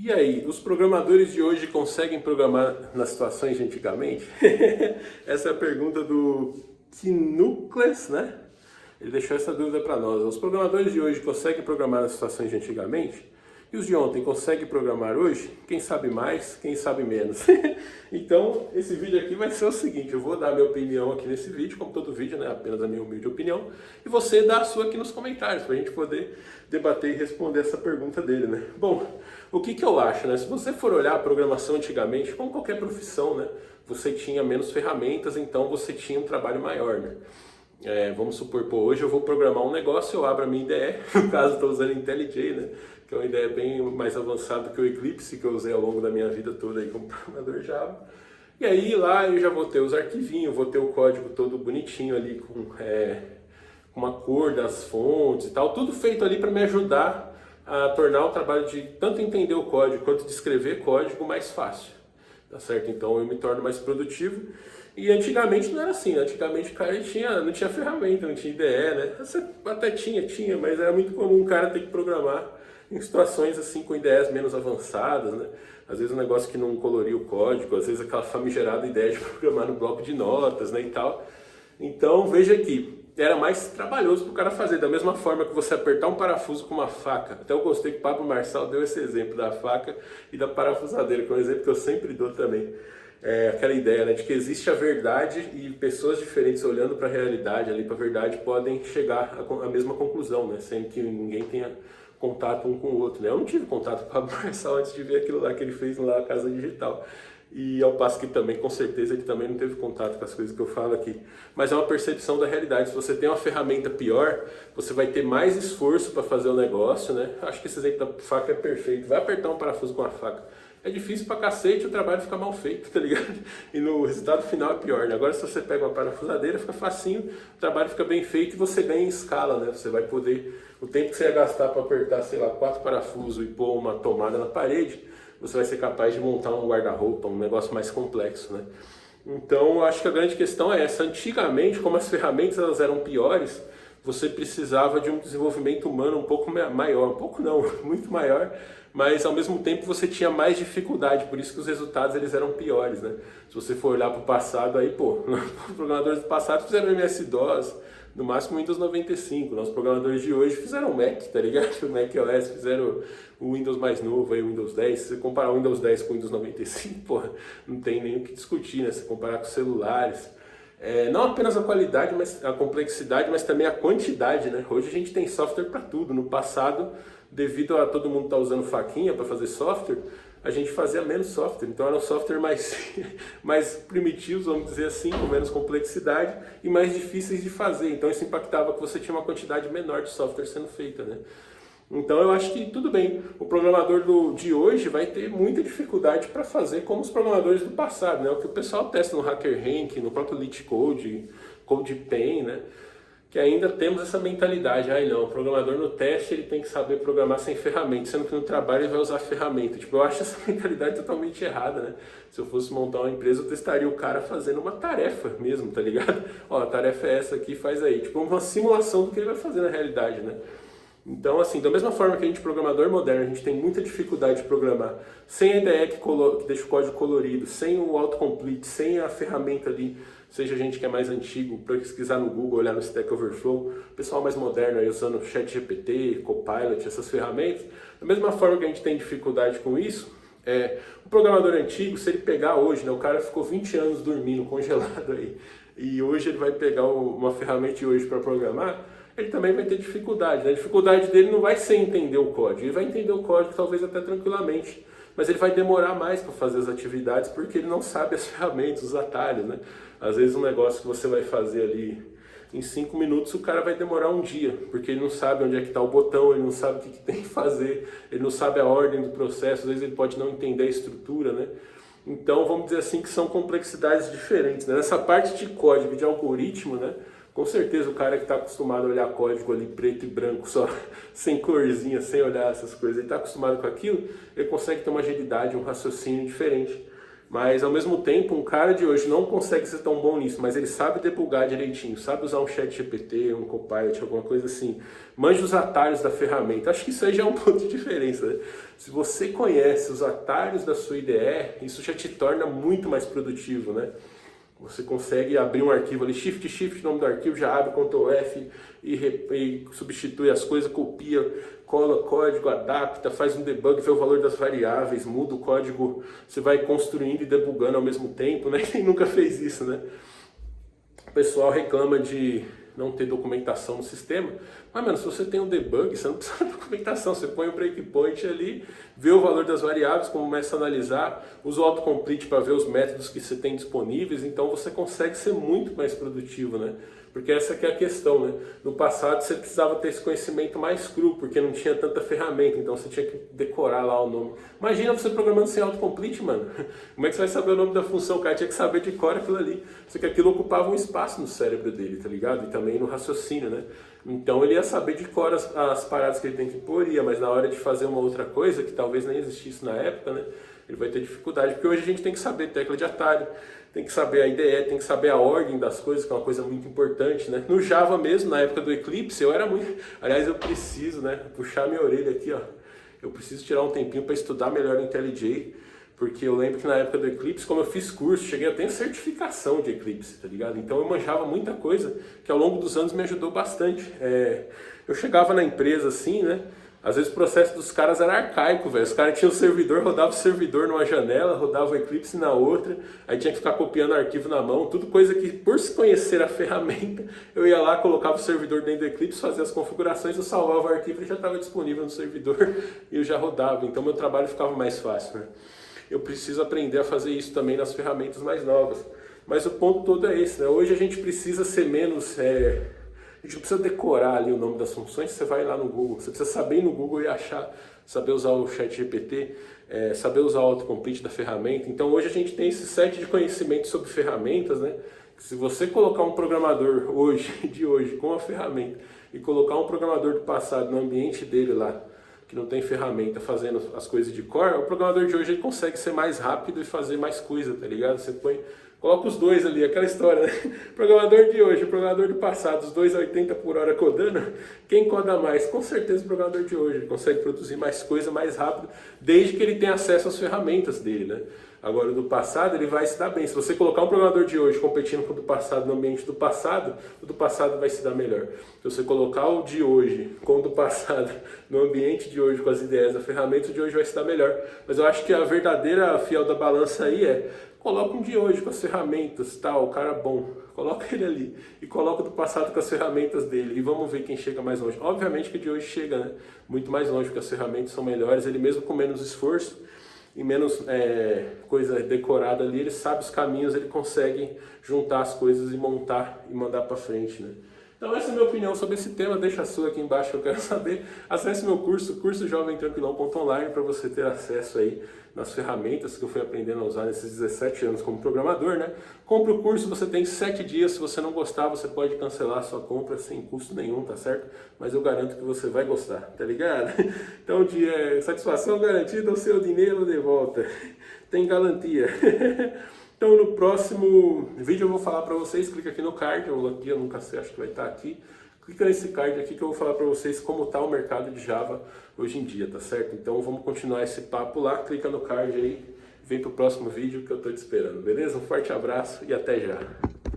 E aí, os programadores de hoje conseguem programar nas situações de antigamente? Essa é a pergunta do Kinucles, né? Ele deixou essa dúvida para nós. Os programadores de hoje conseguem programar nas situações de antigamente? E os de ontem conseguem programar hoje? Quem sabe mais, quem sabe menos? Então, esse vídeo aqui vai ser o seguinte, eu vou dar a minha opinião aqui nesse vídeo, como todo vídeo, né? Apenas a minha humilde opinião, e você dá a sua aqui nos comentários, para a gente poder debater e responder essa pergunta dele, né? Bom, o que eu acho, né? Se você for olhar a programação antigamente, como qualquer profissão, né? Você tinha menos ferramentas, então você tinha um trabalho maior, né? Vamos supor, hoje eu vou programar um negócio, eu abro a minha IDE, no caso estou usando IntelliJ, né? Que é uma IDE bem mais avançada que o Eclipse, que eu usei ao longo da minha vida toda aí como programador Java. E aí lá eu já vou ter os arquivinhos, vou ter o código todo bonitinho ali com uma cor das fontes e tal, tudo feito ali para me ajudar a tornar o trabalho de tanto entender o código quanto de escrever código mais fácil, tá certo? Então eu me torno mais produtivo. E antigamente não era assim, antigamente o cara não tinha ferramenta, não tinha IDE, né? Até tinha, mas era muito comum o cara ter que programar em situações assim com ideias menos avançadas, né? Às vezes um negócio que não coloria o código, às vezes aquela famigerada ideia de programar no bloco de notas, né, e tal. Então veja aqui, era mais trabalhoso para o cara fazer, da mesma forma que você apertar um parafuso com uma faca. Até eu gostei que o Pablo Marçal deu esse exemplo da faca e da parafusadeira, que é um exemplo que eu sempre dou também. Aquela ideia, né, de que existe a verdade e pessoas diferentes olhando para a realidade, ali para a verdade, podem chegar à mesma conclusão, né, sem que ninguém tenha contato um com o outro, né? Eu não tive contato com o Pablo Marçal antes de ver aquilo lá que ele fez lá na Casa Digital. E ao passo que também, com certeza, ele também não teve contato com as coisas que eu falo aqui. Mas é uma percepção da realidade. Se você tem uma ferramenta pior, você vai ter mais esforço para fazer o negócio, né? Acho que esse exemplo da faca é perfeito. Vai apertar um parafuso com a faca. É difícil pra cacete, o trabalho fica mal feito, tá ligado? E no resultado final é pior, né? Agora se você pega uma parafusadeira, fica facinho, o trabalho fica bem feito e você ganha em escala, né? Você vai poder, o tempo que você ia gastar para apertar, sei lá, 4 parafusos e pôr uma tomada na parede, você vai ser capaz de montar um guarda-roupa, um negócio mais complexo, né? Então, eu acho que a grande questão é essa. Antigamente, como as ferramentas elas eram piores, você precisava de um desenvolvimento humano um pouco maior, um pouco não, muito maior, mas ao mesmo tempo você tinha mais dificuldade, por isso que os resultados eles eram piores, né? Se você for olhar para o passado, aí, os programadores do passado fizeram MS-DOS, no máximo Windows 95, os programadores de hoje fizeram Mac, tá ligado? O Mac OS, fizeram o Windows mais novo, aí, o Windows 10. Se você comparar o Windows 10 com o Windows 95, não tem nem o que discutir, né? Se comparar com celulares. Não apenas a qualidade, mas a complexidade, mas também a quantidade, né? Hoje a gente tem software para tudo. No passado, devido a todo mundo estar usando faquinha para fazer software, a gente fazia menos software. Então eram software mais primitivos, vamos dizer assim, com menos complexidade e mais difíceis de fazer. Então isso impactava que você tinha uma quantidade menor de software sendo feita, né? Então eu acho que tudo bem, o programador de hoje vai ter muita dificuldade para fazer como os programadores do passado, né? O que o pessoal testa no HackerRank, no próprio LeetCode, CodePen, né? Que ainda temos essa mentalidade, não, o programador no teste ele tem que saber programar sem ferramenta, sendo que no trabalho ele vai usar ferramenta. Tipo, eu acho essa mentalidade totalmente errada, né? Se eu fosse montar uma empresa, eu testaria o cara fazendo uma tarefa mesmo, tá ligado? Ó, a tarefa é essa aqui, faz aí. Tipo, uma simulação do que ele vai fazer na realidade, né? Então, assim, da mesma forma que a gente, programador moderno, a gente tem muita dificuldade de programar sem a IDE que deixa o código colorido, sem o autocomplete, sem a ferramenta ali, seja a gente que é mais antigo, para pesquisar no Google, olhar no Stack Overflow, o pessoal mais moderno aí usando ChatGPT, Copilot, essas ferramentas, da mesma forma que a gente tem dificuldade com isso, o programador antigo, se ele pegar hoje, né, o cara ficou 20 anos dormindo, congelado aí, e hoje ele vai pegar uma ferramenta de hoje para programar, ele também vai ter dificuldade, né? A dificuldade dele não vai ser entender o código, ele vai entender o código talvez até tranquilamente, mas ele vai demorar mais para fazer as atividades porque ele não sabe as ferramentas, os atalhos, né? Às vezes um negócio que você vai fazer ali em 5 minutos, o cara vai demorar um dia, porque ele não sabe onde é que está o botão, ele não sabe o que tem que fazer, ele não sabe a ordem do processo, às vezes ele pode não entender a estrutura, né? Então vamos dizer assim que são complexidades diferentes, né? Nessa parte de código, de algoritmo, né? Com certeza o cara que está acostumado a olhar código ali preto e branco, só sem corzinha, sem olhar essas coisas, ele está acostumado com aquilo, ele consegue ter uma agilidade, um raciocínio diferente. Mas ao mesmo tempo, um cara de hoje não consegue ser tão bom nisso, mas ele sabe debugar direitinho, sabe usar um chat GPT, um Copilot, alguma coisa assim, manja os atalhos da ferramenta. Acho que isso aí já é um ponto de diferença, né? Se você conhece os atalhos da sua IDE, isso já te torna muito mais produtivo, né? Você consegue abrir um arquivo ali, Shift, nome do arquivo, já abre, Ctrl F e substitui as coisas, copia, cola código, adapta, faz um debug, vê o valor das variáveis, muda o código, você vai construindo e debugando ao mesmo tempo, né? Quem nunca fez isso, né? O pessoal reclama de não ter documentação no sistema, mas, mano, se você tem um debug, você não precisa de documentação, você põe o breakpoint ali, vê o valor das variáveis, começa a analisar, usa o autocomplete para ver os métodos que você tem disponíveis, então você consegue ser muito mais produtivo, né? Porque essa que é a questão, né? No passado você precisava ter esse conhecimento mais cru, porque não tinha tanta ferramenta, então você tinha que decorar lá o nome. Imagina você programando sem autocomplete, mano. Como é que você vai saber o nome da função? O cara tinha que saber de cor aquilo ali. Só que aquilo ocupava um espaço no cérebro dele, tá ligado? E também no raciocínio, né? Então ele ia saber de cor as paradas que ele tem que pôr, mas na hora de fazer uma outra coisa, que talvez nem existisse na época, né? Ele vai ter dificuldade, porque hoje a gente tem que saber tecla de atalho, tem que saber a IDE, tem que saber a ordem das coisas, que é uma coisa muito importante, né? No Java mesmo, na época do Eclipse, eu era muito... Aliás, eu preciso, né, puxar minha orelha aqui, ó. Eu preciso tirar um tempinho para estudar melhor o IntelliJ, porque eu lembro que na época do Eclipse, como eu fiz curso, cheguei a ter certificação de Eclipse, tá ligado? Então eu manjava muita coisa que ao longo dos anos me ajudou bastante. Eu chegava na empresa assim, né? Às vezes o processo dos caras era arcaico, velho. Os caras tinham um servidor, rodava o servidor numa janela, rodava o Eclipse na outra, aí tinha que ficar copiando arquivo na mão, tudo coisa que, por se conhecer a ferramenta, eu ia lá, colocava o servidor dentro do Eclipse, fazia as configurações, eu salvava o arquivo e já estava disponível no servidor e eu já rodava. Então meu trabalho ficava mais fácil, né? Eu preciso aprender a fazer isso também nas ferramentas mais novas. Mas o ponto todo é esse, né? Hoje a gente precisa ser menos... A gente não precisa decorar ali o nome das funções, você vai lá no Google. Você precisa saber ir no Google e achar, saber usar o chat GPT, saber usar o autocomplete da ferramenta. Então hoje a gente tem esse set de conhecimentos sobre ferramentas, né? Se você colocar um programador de hoje com a ferramenta e colocar um programador do passado no ambiente dele lá, que não tem ferramenta fazendo as coisas de core, o programador de hoje ele consegue ser mais rápido e fazer mais coisa, tá ligado? Você coloca os dois ali, aquela história, né? Programador de hoje, o programador do passado, os dois a 80 por hora codando, quem coda mais? Com certeza o programador de hoje, ele consegue produzir mais coisa mais rápido, desde que ele tenha acesso às ferramentas dele, né? Agora, o do passado, ele vai se dar bem. Se você colocar um programador de hoje competindo com o do passado no ambiente do passado, o do passado vai se dar melhor. Se você colocar o de hoje com o do passado no ambiente de hoje, com as ideias da ferramenta, o de hoje vai se dar melhor. Mas eu acho que a verdadeira fiel da balança aí coloca um de hoje com as ferramentas, tal, o cara bom, coloca ele ali. E coloca o do passado com as ferramentas dele. E vamos ver quem chega mais longe. Obviamente que o de hoje chega, né? Muito mais longe, porque as ferramentas são melhores. Ele mesmo com menos esforço e menos coisa decorada ali, ele sabe os caminhos, ele consegue juntar as coisas e montar e mandar para frente, né? Então essa é a minha opinião sobre esse tema, deixa a sua aqui embaixo que eu quero saber. Acesse meu curso, cursojovemtranquilão.online, para você ter acesso aí nas ferramentas que eu fui aprendendo a usar nesses 17 anos como programador, né? Compre o curso, você tem 7 dias, se você não gostar, você pode cancelar a sua compra sem custo nenhum, tá certo? Mas eu garanto que você vai gostar, tá ligado? Então, satisfação garantida, o seu dinheiro de volta. Tem garantia. Então no próximo vídeo eu vou falar para vocês, clica aqui no card, eu nunca sei, acho que vai estar aqui. Clica nesse card aqui que eu vou falar para vocês como está o mercado de Java hoje em dia, tá certo? Então vamos continuar esse papo lá, clica no card aí, vem pro próximo vídeo que eu estou te esperando, beleza? Um forte abraço e até já!